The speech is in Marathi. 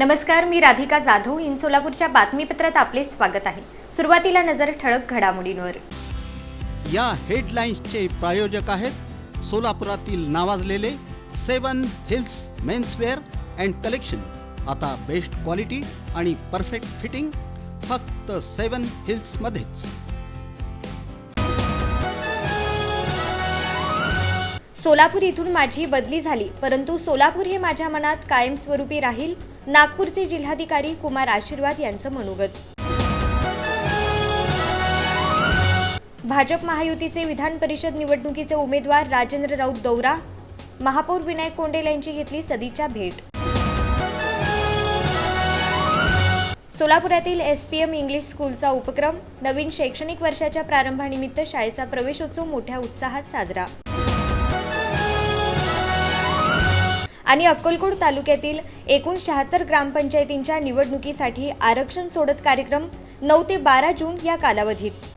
नमस्कार, मी राधिका जाधव. इन सोलापूरच्या बातमीपत्रात आपले स्वागत आहे. सुरुवातीला नजर ठळक घडामोडींवर. या हेडलाईन्सचे प्रायोजक आहेत सोलापुरातील नावाजलेले 7 हिल्स मेन्सवेअर अँड कलेक्शन. आता बेस्ट क्वालिटी आणि परफेक्ट फिटिंग फक्त 7 हिल्स मध्येच. सोलापूर इथून माझी बदली झाली, परंतु सोलापूर हे माझ्या मनात कायमस्वरूपी राहील. नागपूरचे जिल्हाधिकारी कुमार आशीर्वाद यांचं मनोगत. भाजप महायुतीचे विधान परिषद निवडणुकीचे उमेदवार राजेंद्र राऊत दौरा. महापौर विनायक कोंडेल यांची घेतली सदिच्छा भेट. सोलापुरातील SPM इंग्लिश स्कूलचा उपक्रम. नवीन शैक्षणिक वर्षाच्या प्रारंभानिमित्त शाळेचा प्रवेशोत्सव मोठ्या उत्साहात साजरा. आणि अक्कलकोट तालुक्यातील एकूण 76 ग्रामपंचायतींच्या निवडणुकीसाठी आरक्षण सोडत कार्यक्रम 9 ते 12 जून या कालावधीत.